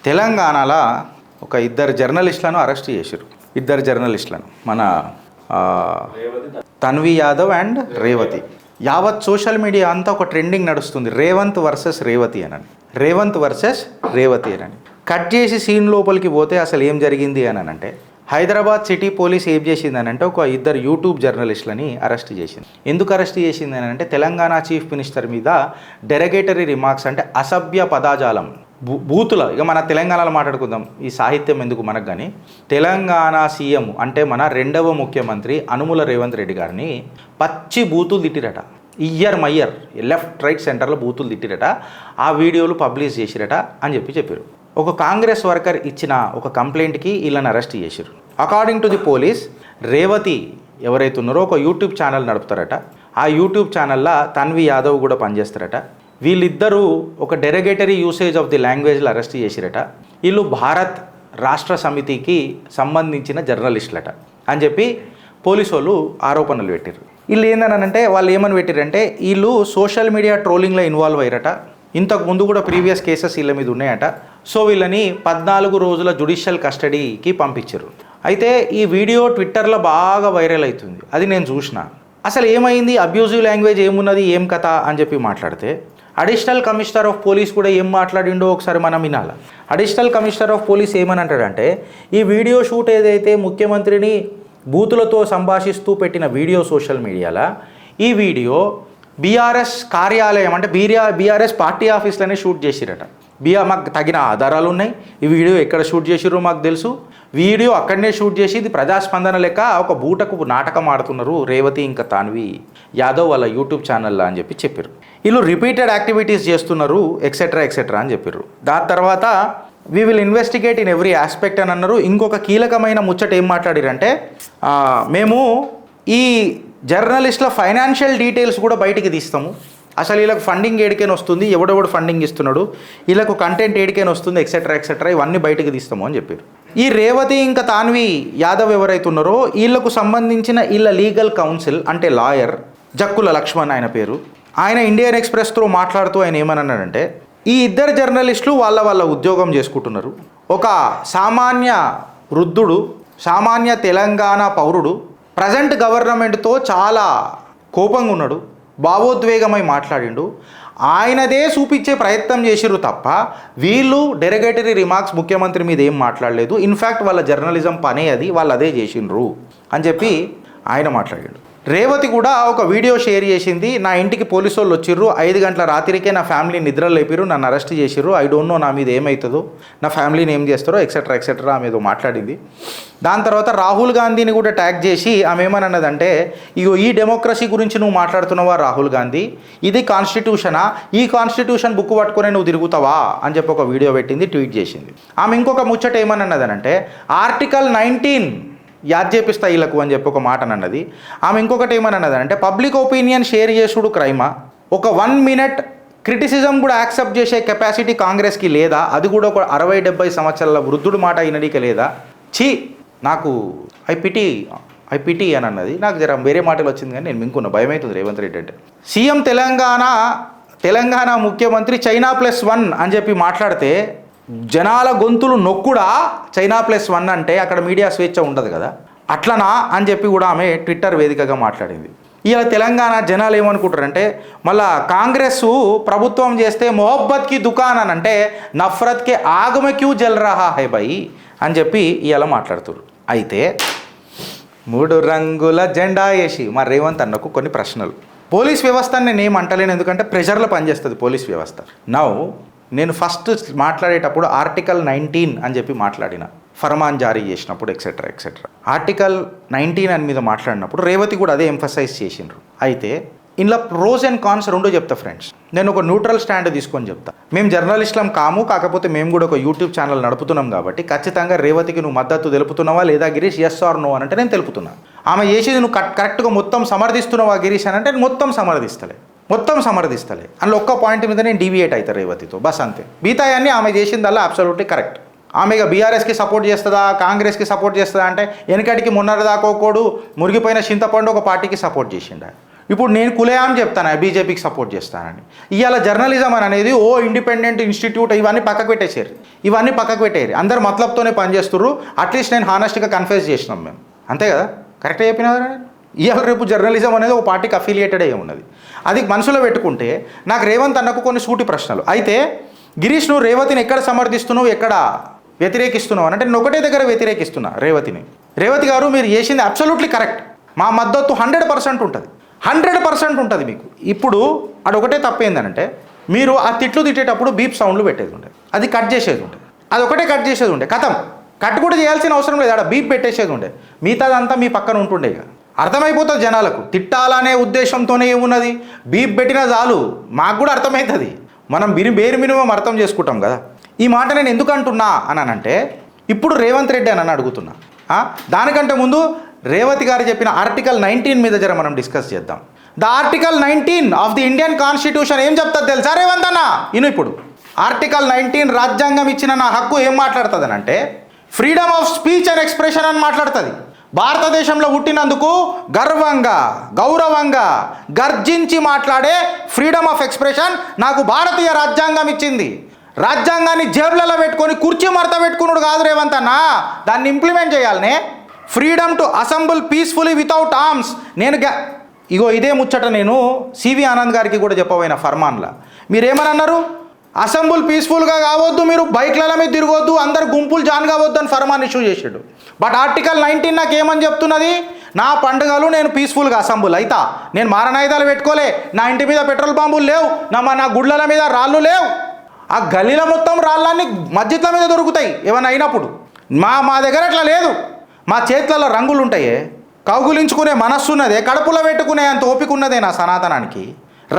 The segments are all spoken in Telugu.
తెలంగాణలో ఒక ఇద్దరు జర్నలిస్టులను అరెస్ట్ చేశారు. ఇద్దరు జర్నలిస్టులను, మన తన్వి యాదవ్ అండ్ రేవతి. యావత్ సోషల్ మీడియా అంతా ఒక ట్రెండింగ్ నడుస్తుంది, రేవంత్ వర్సెస్ రేవతి అని. రేవంత్ వర్సెస్ రేవతి అని కట్ చేసి సీన్ లోపలికి పోతే అసలు ఏం జరిగింది అని అంటే, హైదరాబాద్ సిటీ పోలీస్ ఏం చేసింది అని అంటే, ఒక ఇద్దరు యూట్యూబ్ జర్నలిస్టులని అరెస్ట్ చేసింది. ఎందుకు అరెస్ట్ చేసింది అని అంటే, తెలంగాణ చీఫ్ మినిస్టర్ మీద డెరగేటరీ రిమార్క్స్ అంటే అసభ్య పదాజాలం, బూతుల, ఇక మన తెలంగాణలో మాట్లాడుకుందాం, ఈ సాహిత్యం ఎందుకు మనకు. కానీ తెలంగాణ సీఎం అంటే మన రెండవ ముఖ్యమంత్రి అనుముల రేవంత్ రెడ్డి గారిని పచ్చి బూతులు తిట్టిరట. ఇయర్ మయ్యర్ లెఫ్ట్ రైట్ సెంటర్లో బూతులు తిట్టిరట. ఆ వీడియోలు పబ్లిష్ చేసిరట అని చెప్పారు. ఒక కాంగ్రెస్ వర్కర్ ఇచ్చిన ఒక కంప్లైంట్కి వీళ్ళని అరెస్ట్ చేశారు. According to the police, Revathi ఎవరైతే ఉన్నారో ఒక యూట్యూబ్ ఛానల్ నడుపుతారట. ఆ యూట్యూబ్ ఛానల్లో తన్వి యాదవ్ కూడా పనిచేస్తారట. వీళ్ళిద్దరూ ఒక డెరగేటరీ యూసేజ్ ఆఫ్ ది లాంగ్వేజ్లో అరెస్ట్ చేసిరట. వీళ్ళు భారత్ రాష్ట్ర సమితికి సంబంధించిన జర్నలిస్టులట అని చెప్పి పోలీసు వాళ్ళు ఆరోపణలు పెట్టారు. వీళ్ళు ఏందనంటే, వాళ్ళు ఏమని పెట్టారంటే, వీళ్ళు సోషల్ మీడియా ట్రోలింగ్లో ఇన్వాల్వ్ అయ్యారట. ఇంతకు ముందు కూడా ప్రీవియస్ కేసెస్ వీళ్ళ మీద ఉన్నాయట. సో వీళ్ళని 14 రోజుల జ్యుడిషియల్ కస్టడీకి పంపించారు. అయితే ఈ వీడియో ట్విట్టర్లో బాగా వైరల్ అవుతుంది. అది నేను చూసిన. అసలు ఏమైంది, అబ్యూజివ్ లాంగ్వేజ్ ఏమున్నది, ఏం కథ అని చెప్పి మాట్లాడితే, అడిషనల్ కమిషనర్ ఆఫ్ పోలీస్ కూడా ఏం మాట్లాడిండో ఒకసారి మనం వినాలి. అడిషనల్ కమిషనర్ ఆఫ్ పోలీస్ ఏమని అంటాడంటే, ఈ వీడియో షూట్ ఏదైతే ముఖ్యమంత్రిని బూతులతో సంభాషిస్తూ పెట్టిన వీడియో సోషల్ మీడియాలో, ఈ వీడియో బీఆర్ఎస్ కార్యాలయం అంటే బీఆర్ఎస్ పార్టీ ఆఫీస్లోనే షూట్ చేసిరట. మాకు తగిన ఆధారాలు ఉన్నాయి. ఈ వీడియో ఎక్కడ షూట్ చేసిరో మాకు తెలుసు. వీడియో అక్కడనే షూట్ చేసి ఇది ప్రజాస్పందన లెక్క ఒక బూటకు నాటకం ఆడుతున్నారు రేవతి ఇంకా తాన్వి యాదవ్ వాళ్ళ యూట్యూబ్ ఛానల్లో అని చెప్పారు. వీళ్ళు రిపీటెడ్ యాక్టివిటీస్ చేస్తున్నారు ఎక్సెట్రా ఎక్సెట్రా అని చెప్పారు. దాని తర్వాత we will investigate in every aspect అని అన్నారు. ఇంకొక కీలకమైన ముచ్చట ఏం మాట్లాడారంటే, మేము ఈ జర్నలిస్టుల ఫైనాన్షియల్ డీటెయిల్స్ కూడా బయటికి తీస్తాము. అసలు వీళ్ళకి ఫండింగ్ ఏడికైనా వస్తుంది, ఎవడెవడు ఫండింగ్ ఇస్తున్నాడు, వీళ్ళకు కంటెంట్ ఏడికైనా వస్తుంది, ఎక్సెట్రా ఎక్సెట్రా, ఇవన్నీ బయటికి తీస్తాము అని చెప్పారు. ఈ రేవతి ఇంకా తాన్వి యాదవ్ ఎవరైతే ఉన్నారో వీళ్ళకు సంబంధించిన వీళ్ళ లీగల్ కౌన్సిల్ అంటే లాయర్ జక్కుల లక్ష్మణ్ ఆయన పేరు. ఆయన ఇండియన్ ఎక్స్ప్రెస్తో మాట్లాడుతూ ఆయన ఏమన్నాడంటే, ఈ ఇద్దరు జర్నలిస్టులు వాళ్ళ ఉద్యోగం చేసుకుంటున్నారు. ఒక సామాన్య వృద్ధుడు, సామాన్య తెలంగాణ పౌరుడు ప్రజెంట్ గవర్నమెంట్తో చాలా కోపంగా ఉన్నాడు, భావోద్వేగమై మాట్లాడిండు. ఆయనదే చూపించే ప్రయత్నం చేసిర్రు తప్ప వీళ్ళు డెరగేటరీ రిమార్క్స్ ముఖ్యమంత్రి మీద ఏం మాట్లాడలేదు. ఇన్ఫ్యాక్ట్ వాళ్ళ జర్నలిజం పనే అది, వాళ్ళు అదే చేసిండ్రు అని చెప్పి ఆయన మాట్లాడాడు. రేవతి కూడా ఒక వీడియో షేర్ చేసింది. నా ఇంటికి పోలీసు వాళ్ళు వచ్చిర్రు, 5 గంటల రాత్రికే నా ఫ్యామిలీ నిద్రలు లేపిర్రు, నన్ను అరెస్ట్ చేసిర్రు, ఐ డోంట్ నో నా మీద ఏమవుతుందో, నా ఫ్యామిలీని ఏం చేస్తారో ఎక్సెట్రా ఎక్సెట్రా ఆమె ఏదో మాట్లాడింది. దాని తర్వాత రాహుల్ గాంధీని కూడా ట్యాగ్ చేసి ఆమె ఏమన్నదంటే, ఇగో ఈ డెమోక్రసీ గురించి నువ్వు మాట్లాడుతున్నావా రాహుల్ గాంధీ, ఇది కాన్స్టిట్యూషనా, ఈ కాన్స్టిట్యూషన్ బుక్ పట్టుకొని నువ్వు తిరుగుతావా అని చెప్పి ఒక వీడియో పెట్టింది, ట్వీట్ చేసింది. ఆమె ఇంకొక ముచ్చట ఏమన్నదనంటే, ఆర్టికల్ 19 యాద్ చేపిస్తా వీళ్ళకు అని చెప్పి ఒక మాట అన్నది. ఆమె ఇంకొకటి ఏమన్నది అంటే, పబ్లిక్ ఒపీనియన్ షేర్ చేసుడు క్రైమా, ఒక 1 మినిట్ క్రిటిసిజం కూడా యాక్సెప్ట్ చేసే కెపాసిటీ కాంగ్రెస్కి లేదా, అది కూడా ఒక 60-70 సంవత్సరాల వృద్ధుడు మాట అయినడిక లేదా, ఛీ నాకు ఐ పిటి అని అన్నది. నాకు జర వేరే మాటలు వచ్చింది కానీ నేను మింకున్న భయం అవుతుంది రేవంత్ రెడ్డి అంటే. సీఎం తెలంగాణ ముఖ్యమంత్రి China +1 అని చెప్పి మాట్లాడితే జనాల గొంతులు నొక్కుడా. China +1 అంటే అక్కడ మీడియా స్వేచ్ఛ ఉండదు కదా, అట్లనా అని చెప్పి కూడా ఆమె ట్విట్టర్ వేదికగా మాట్లాడింది. ఇలా తెలంగాణ జనాలు ఏమనుకుంటారంటే, మళ్ళా కాంగ్రెస్ ప్రభుత్వం చేస్తే మొహబ్బత్కి దుకాన్ అని అంటే నఫరత్కి ఆగమే క్యూ జల్ రహా హై భయ్ అని చెప్పి ఇలా మాట్లాడుతున్నారు. అయితే 3 రంగుల జెండా వేసి మా రేవంత్ అన్నకు కొన్ని ప్రశ్నలు. పోలీస్ వ్యవస్థని నేను ఏమంటలేను, ఎందుకంటే ప్రెషర్లో పనిచేస్తుంది పోలీస్ వ్యవస్థ. నేను ఫస్ట్ మాట్లాడేటప్పుడు ఆర్టికల్ 19 అని చెప్పి మాట్లాడిన, ఫర్మాన్ జారీ చేసినప్పుడు ఎక్సెట్రా ఎక్సెట్రా. ఆర్టికల్ 19 అని మీద మాట్లాడినప్పుడు రేవతి కూడా అదే ఎంఫసైజ్ చేసిండ్రు. అయితే ఇందులో ప్రోస్ అండ్ కాన్స్ రెండో చెప్తా ఫ్రెండ్స్. నేను ఒక న్యూట్రల్ స్టాండ్ తీసుకొని చెప్తా. మేము జర్నలిస్టులం కాము, కాకపోతే మేము కూడా ఒక యూట్యూబ్ ఛానల్ నడుపుతున్నాం కాబట్టి ఖచ్చితంగా రేవతికి నువ్వు మద్దతు తెలుపుతున్నావా లేదా గిరీష్, ఎస్ ఆర్ నో అని అంటే నేను తెలుపుతున్నా. ఆమె చేసేది నువ్వు కరెక్ట్గా మొత్తం సమర్థిస్తున్నావా గిరీష్ అని అంటే మొత్తం సమర్థిస్తలే. అందులో ఒక్క పాయింట్ మీద నేను డీవియేట్ అవుతా రేవతితో, బస్ అంతే. మిగతాయన్నీ ఆమె చేసిందల్లా అబ్సల్యూట్లీ కరెక్ట్. ఆమె ఇక బీఆర్ఎస్కి సపోర్ట్ చేస్తుందా, కాంగ్రెస్కి సపోర్ట్ చేస్తుందా అంటే, వెనకటికి మొన్నటిదాకోకోడు మురిగిపోయిన చింతపండు ఒక పార్టీకి సపోర్ట్ చేసిండ. ఇప్పుడు నేను కులయాం చెప్తాను బీజేపీకి సపోర్ట్ చేస్తానని. ఇవాళ జర్నలిజం అని అనేది ఇండిపెండెంట్ ఇన్స్టిట్యూట్ ఇవన్నీ పక్కకు పెట్టేసారు, ఇవన్నీ పక్కకు పెట్టేయారు. అందరు మతలబ్తోనే పనిచేస్తుర్రు. అట్లీస్ట్ నేను హానెస్ట్గా కన్ఫెస్ చేసినాం మేము, అంతే కదా, కరెక్ట్గా చెప్పినా కదా. ఇవాళ రేపు జర్నలిజం అనేది ఒక పార్టీకి అఫిలియేటెడ్ అయ్యి ఉన్నది. అది మనసులో పెట్టుకుంటే నాకు రేవంత్ అన్నకు కొన్ని సూటి ప్రశ్నలు. అయితే గిరీష్, నువ్వు రేవతిని ఎక్కడ సమర్థిస్తున్నావు, ఎక్కడ వ్యతిరేకిస్తున్నావు అని అంటే నేను ఒకటే దగ్గర వ్యతిరేకిస్తున్నా రేవతిని. రేవతి గారు, మీరు చేసింది అబ్సల్యూట్లీ కరెక్ట్. మా మద్దతు 100% ఉంటుంది, 100% ఉంటుంది మీకు. ఇప్పుడు అదొకటే తప్పేందనంటే మీరు ఆ తిట్లు తిట్టేటప్పుడు బీప్ సౌండ్లు పెట్టేది ఉండే, అది కట్ చేసేది ఉండే, అదొకటే కట్ చేసేది ఉండే, కథం. కట్ కూడా చేయాల్సిన అవసరం లేదు, ఆడ బీప్ పెట్టేసేది ఉండే, మిగతాదంతా మీ పక్కన ఉంటుండే. ఇక అర్థమైపోతుంది జనాలకు, తిట్టాలనే ఉద్దేశంతోనే ఏమున్నది, బీప్ పెట్టినా చాలు మాకు కూడా అర్థమవుతుంది. మనం బేరు మినిమం అర్థం చేసుకుంటాం కదా. ఈ మాట నేను ఎందుకు అంటున్నా అని అంటే ఇప్పుడు రేవంత్ రెడ్డి అని అడుగుతున్నా. దానికంటే ముందు రేవతి గారు చెప్పిన ఆర్టికల్ 19 మీద జర మనం డిస్కస్ చేద్దాం. The article 19 of the Indian constitution ఏం చెప్తుంది తెలుసా రేవంత్ అన్న? ఇప్పుడు ఆర్టికల్ 19 రాజ్యాంగం ఇచ్చిన నా హక్కు ఏం మాట్లాడుతుంది అని అంటే freedom of speech and expression అని మాట్లాడుతుంది. భారతదేశంలో పుట్టినందుకు గర్వంగా, గౌరవంగా గర్జించి మాట్లాడే ఫ్రీడమ్ ఆఫ్ ఎక్స్ప్రెషన్ నాకు భారతీయ రాజ్యాంగం ఇచ్చింది. రాజ్యాంగాన్ని జేబులలో పెట్టుకొని కుర్చీ మడత పెట్టుకున్నాడు కాదు రేవంత్ అన్న, దాన్ని ఇంప్లిమెంట్ చేయాలనే. Freedom to assemble peacefully without arms. ఇగో ఇదే ముచ్చట నేను సివి ఆనంద్ గారికి కూడా చెప్పబోయిన ఫర్మాన్లా. మీరేమని అన్నారు? అసెంబుల్ పీస్ఫుల్గా కావద్దు, మీరు బైక్ల మీద తిరగొద్దు, అందరు గుంపులు జాన్ కావద్దు అని ఫర్మాన్ ఇష్యూ చేసాడు. బట్ ఆర్టికల్ 19 నాకు ఏమని చెప్తున్నది? నా పండుగలు నేను పీస్ఫుల్గా అసెంబుల్ అయితా, నేను మారణాయుధాలు పెట్టుకోలే, నా ఇంటి మీద పెట్రోల్ బాంబులు లేవు, నా గుడ్ల మీద రాళ్ళు లేవు. ఆ గల్లీల మొత్తం రాళ్ళన్నీ మస్జిద్ల మీద దొరుకుతాయి ఏమన్నా అయినప్పుడు. మా దగ్గర అట్లా లేదు. మా చేతులలో రంగులు ఉంటాయే, కౌగులించుకునే మనస్సు ఉన్నదే, కడుపులో పెట్టుకునే అంత ఓపిక ఉన్నదే నా సనాతనానికి.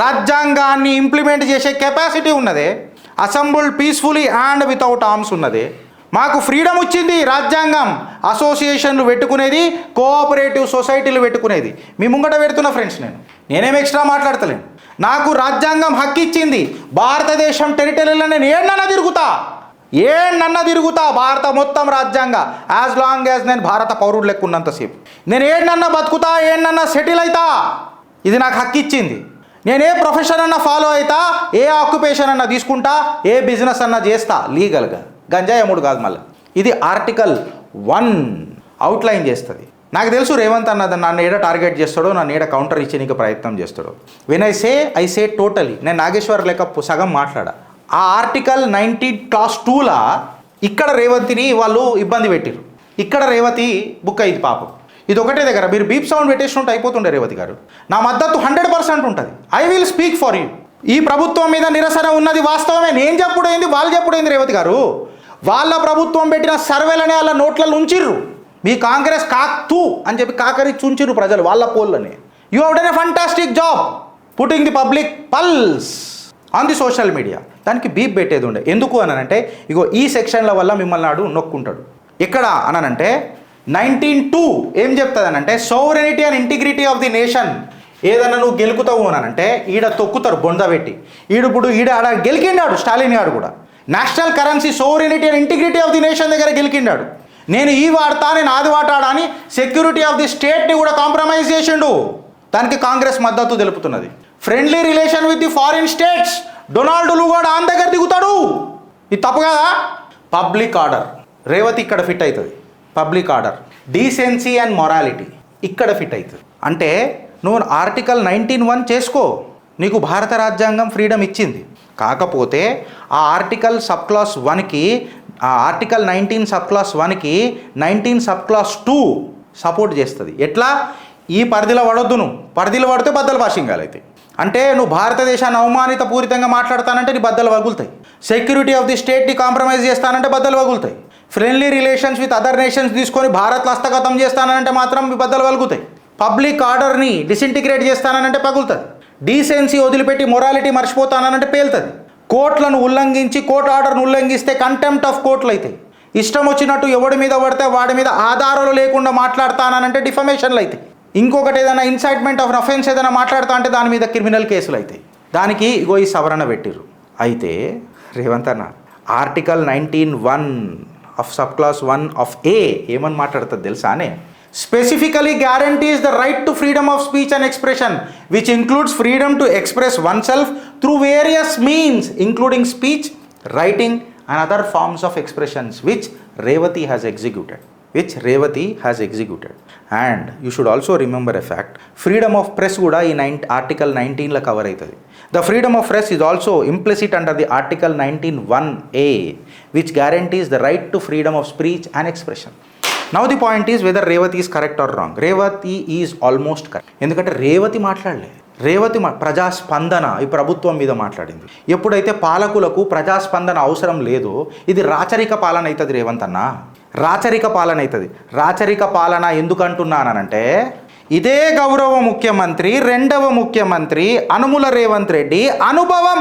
రాజ్యాంగాన్ని ఇంప్లిమెంట్ చేసే కెపాసిటీ ఉన్నదే, assemble peacefully and without arms ఉన్నదే. మాకు ఫ్రీడమ్ వచ్చింది రాజ్యాంగం. అసోసియేషన్లు పెట్టుకునేది, కోఆపరేటివ్ సొసైటీలు పెట్టుకునేది. మీ ముంగట పెడుతున్న ఫ్రెండ్స్, నేనేం ఎక్స్ట్రా మాట్లాడతలేను. నాకు రాజ్యాంగం హక్కు ఇచ్చింది. భారతదేశం టెరిటరీలో నేను ఏడన్నా తిరుగుతా భారత మొత్తం రాజ్యాంగ, యాజ్ లాంగ్ యాజ్ నేను భారత పౌరుడు లెక్క ఉన్నంతసేపు నేను ఏడన్నా బతుకుతా, ఏడన్నా సెటిల్ అవుతా. ఇది నాకు హక్కు ఇచ్చింది. నేను ఏ ప్రొఫెషన్ అన్నా ఫాలో అవుతా, ఏ ఆక్యుపేషన్ అన్నా తీసుకుంటా, ఏ బిజినెస్ అన్నా చేస్తా లీగల్గా. గంజాయి అమ్ముడు కాదు. మళ్ళీ ఇది ఆర్టికల్ 1 అవుట్లైన్ చేస్తుంది. నాకు తెలుసు రేవంత్ అన్నది నన్ను ఏడ టార్గెట్ చేస్తాడో, నన్ను ఏడ కౌంటర్ ఇచ్చేందుకు ప్రయత్నం చేస్తాడో. వెన్ ఐ సే టోటలీ, నేను నాగేశ్వర్ లెక్క సగం మాట్లాడా. ఆ ఆర్టికల్ 90 క్లాస్ 2లా ఇక్కడ రేవంత్ని వాళ్ళు ఇబ్బంది పెట్టిరు. ఇక్కడ రేవతి బుక్ అయింది పాపం. ఇది ఒకటే దగ్గర మీరు బీప్ సౌండ్ పెట్టేసినట్టు అయిపోతుండే. రేవతి గారు, నా మద్దతు 100% ఉంటుంది. I will speak for you. ఈ ప్రభుత్వం మీద నిరసన ఉన్నది వాస్తవమే. నేను చెప్పుడైంది, వాళ్ళు చెప్పుడైంది. రేవతి గారు, వాళ్ళ ప్రభుత్వం పెట్టిన సర్వేలనే వాళ్ళ నోట్లలో ఉంచిర్రు. మీ కాంగ్రెస్ కాక్తూ అని చెప్పి కాకరించి ఉంచిర్రు ప్రజలు వాళ్ళ పోల్లని. You have done a fantastic job putting the public pulse on the social media. దానికి బీప్ పెట్టేది ఉండే. ఎందుకు అనంటే ఇగో ఈ సెక్షన్ల వల్ల మిమ్మల్ని నాడు నొక్కుంటాడు. ఎక్కడ అనంటే 19(2) ఏం చెప్తుంది అనంటే sovereignty and integrity of the nation. ఏదన్నా నువ్వు గెలుకుతావు అనంటే ఈడ తొక్కుతారు బొంద పెట్టి. ఇప్పుడు ఆడ గెలికిండాడు స్టాలిన్ గారు కూడా. National currency sovereignty and integrity of the nation దగ్గర గెలికిండాడు. నేను ఈ వాడతా, నేను ఆది వాటాడా అని సెక్యూరిటీ ఆఫ్ ది స్టేట్ని కూడా కాంప్రమైజ్ చేసిండు. దానికి కాంగ్రెస్ మద్దతు తెలుపుతున్నది. Friendly relation with the foreign states, Donald కూడా ఆన్ దగ్గర దిగుతాడు. ఇది తప్పు కదా. పబ్లిక్ ఆర్డర్, రేవతి ఇక్కడ ఫిట్ అవుతుంది. Public order, decency and morality ఇక్కడ ఫిట్ అవుతుంది. అంటే నువ్వు ఆర్టికల్ 19(1) చేసుకో, నీకు భారత రాజ్యాంగం ఫ్రీడమ్ ఇచ్చింది. కాకపోతే ఆ ఆర్టికల్ సబ్ క్లాస్ 1కి, ఆ ఆర్టికల్ 19 సబ్ క్లాస్ 1కి 19 సబ్ క్లాస్ 2 సపోర్ట్ చేస్తుంది. ఎట్లా? ఈ పరిధిలో పడొద్దు, నువ్వు పరిధిలో పడితే బద్దలు భాషింగాలు అయితే. అంటే నువ్వు భారతదేశాన్ని అవమానిత పూరితంగా మాట్లాడతానంటే నీ బద్దలు వగులుతాయి. సెక్యూరిటీ ఆఫ్ ది స్టేట్ని కాంప్రమైజ్ చేస్తానంటే బద్దలు వగులుతాయి. Friendly relations with other nations తీసుకొని భారత్లో హస్తగతం చేస్తానంటే మాత్రం మీ బద్దలు వలుగుతాయి. పబ్లిక్ ఆర్డర్ని డిసింటిగ్రేట్ చేస్తానంటే పగులుతుంది. డీసెన్సీ వదిలిపెట్టి మొరాలిటీ మర్చిపోతానంటే పేలుతుంది. కోర్టులను ఉల్లంఘించి, కోర్టు ఆర్డర్ను ఉల్లంఘిస్తే కంటెంప్ట్ ఆఫ్ కోర్టులు అవుతాయి. ఇష్టం వచ్చినట్టు ఎవడి మీద పడితే వాడి మీద ఆధారాలు లేకుండా మాట్లాడతానంటే డిఫమేషన్లు అవుతాయి. ఇంకొకటి ఏదైనా ఇన్సైట్మెంట్ ఆఫ్ అఫెన్స్ ఏదైనా మాట్లాడతా అంటే దాని మీద క్రిమినల్ కేసులు అవుతాయి. దానికి ఇగో ఈ సవరణ పెట్టిర్రు. అయితే రేవంత్ అన్న article 19(1) of sub clause 1 of A ఏమని మాట్లాడుతుంది తెలుసానే? specifically guarantees the right to freedom of speech and expression, which includes freedom to express oneself through various means, including speech, writing, and other forms of expressions, which Revati has executed. And you should also remember a fact, freedom of press kuda in Article 19 la cover aitadi. The freedom of press is also implicit under the Article 19(1)(a), which guarantees the right to freedom of speech and expression. Now the point is whether Revati is correct or wrong. Revati is almost correct. ఎందుకంటే రేవతి మాట్లాడలే. ప్రజాస్పందన ఈ ప్రభుత్వం మీద మాట్లాడింది. ఎప్పుడైతే పాలకులకు ప్రజాస్పందన అవసరం లేదో ఇది రాచరిక పాలన అవుతుంది. రేవంత్ అన్న రాచరిక పాలన అవుతుంది. రాచరిక పాలన ఎందుకంటున్నానంటే ఇదే గౌరవ ముఖ్యమంత్రి, రెండవ ముఖ్యమంత్రి అనుముల రేవంత్ రెడ్డి అనుభవం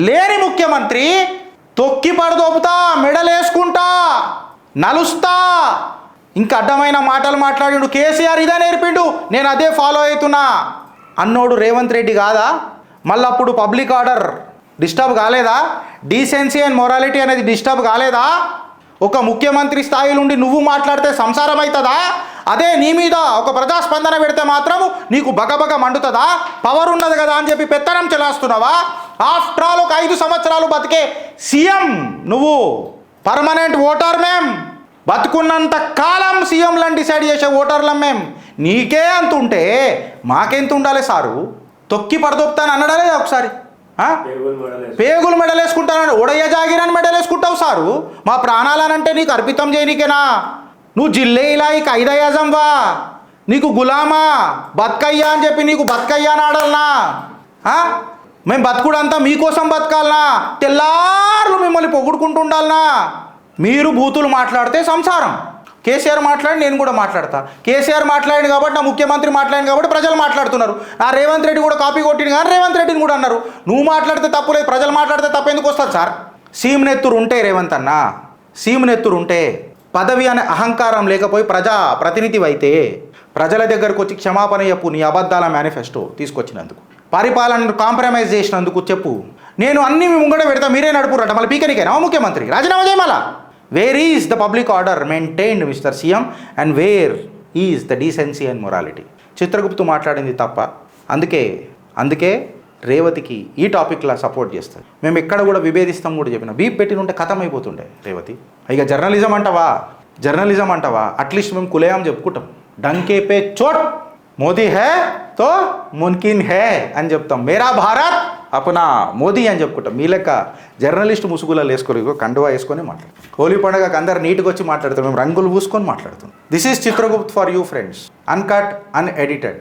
లేని ముఖ్యమంత్రి తొక్కి పడదోపుతా, మెడలేసుకుంటా, నలుస్తా, ఇంకా అడ్డమైన మాటలు మాట్లాడిండు. కేసీఆర్ ఇదే నేర్పిండు, నేను అదే ఫాలో అవుతున్నా అన్నోడు రేవంత్ రెడ్డి కాదా? మళ్ళీ అప్పుడు పబ్లిక్ ఆర్డర్ డిస్టర్బ్ కాలేదా? డీసెన్సీ అండ్ మొరాలిటీ అనేది డిస్టర్బ్ కాలేదా? ఒక ముఖ్యమంత్రి స్థాయి నుండి నువ్వు మాట్లాడితే సంసారం అవుతుందా? అదే నీ మీద ఒక ప్రజాస్పందన పెడితే మాత్రము నీకు బగబగ మండుతుందా? పవర్ ఉన్నది కదా అని చెప్పి పెత్తనం చెలాస్తున్నావా? ఆఫ్టర్ ఆల్ ఒక 5 సంవత్సరాలు బతికే సీఎం నువ్వు, పర్మనెంట్ ఓటర్ మేం, బతుకున్నంత కాలం సీఎంలను డిసైడ్ చేసే ఓటర్లం మేం. నీకే అంత ఉంటే మాకెంత ఉండాలి సారు? తొక్కి పడదొప్తాను అన్నడాలే ఒకసారి. పేగులు మెడలేసుకుంటాను, ఉడయ్య జాగిరాన్ని మెడలేసుకుంటావు సారు. మా ప్రాణాలనంటే నీకు అర్పితం చేయనీకేనా? నువ్వు జిల్లే ఇలా ఈ ఖైదయాజంవా? నీకు గులామా? బతుకయ్యా అని చెప్పి నీకు బతుకయ్యా అని ఆడాలనా? మేము బతుకుడంతా మీకోసం బతకాలనా? తెల్లార్లు మిమ్మల్ని పొగుడుకుంటూ ఉండాలనా? మీరు బూతులు మాట్లాడితే సంసారం. కేసీఆర్ మాట్లాడి నేను కూడా మాట్లాడతా. కేసీఆర్ మాట్లాడింది కాబట్టి, నా ముఖ్యమంత్రి మాట్లాడింది కాబట్టి ప్రజలు మాట్లాడుతున్నారు. ఆ రేవంత్ రెడ్డి కూడా కాపీ కొట్టింది కానీ రేవంత్ రెడ్డిని కూడా అన్నారు. నువ్వు మాట్లాడితే తప్పు లేదు, ప్రజలు మాట్లాడితే తప్పు ఎందుకు వస్తుంది సార్? సీఎం నెత్తురు ఉంటే రేవంత్ అన్న, సీఎం నెత్తురు ఉంటే, పదవి అనే అహంకారం లేకపోయి ప్రజా ప్రతినిధి అయితే ప్రజల దగ్గరకు వచ్చి క్షమాపణ చెప్పు. నీ అబద్ధాల మేనిఫెస్టో తీసుకొచ్చినందుకు, పరిపాలనను కాంప్రమైజ్ చేసినందుకు చెప్పు. నేను అన్ని ముంగడ పెడతా, మీరే నడుపురట. మళ్ళీ పీకనికేనా ముఖ్యమంత్రి? రాజీనామా చేయమలా. Where is the public order maintained, Mr. CM, and where is the decency and morality? Chitragupta మాట్లాడింది తప్ప. అందుకే రేవతికి ఈ టాపిక్లా సపోర్ట్ చేస్తారు. మేము ఎక్కడ కూడా విభేదిస్తాం కూడా చెప్పిన. బీప్ పెట్టినుంటే ఖతం అయిపోతుండే రేవతి. ఇక జర్నలిజం అంటావా? అట్లీస్ట్ మేము కులేయం చెప్పుకుంటాం. డంకే పే చోట్ మోదీ హే తో మున్కిన్ హే అని చెప్తాం. మేరా భారత్ అపునా మోదీ అని చెప్పుకుంటాం. మీ లెక్క జర్నలిస్ట్ ముసుగులలో వేసుకొని కండువా వేసుకొని మాట్లాడతాం. హోలీ పండుగకు అందరు నీట్గా వచ్చి మాట్లాడతాం. మేము రంగులు పూసుకొని మాట్లాడుతాం. This is Chitragupt for you friends, uncut, unedited.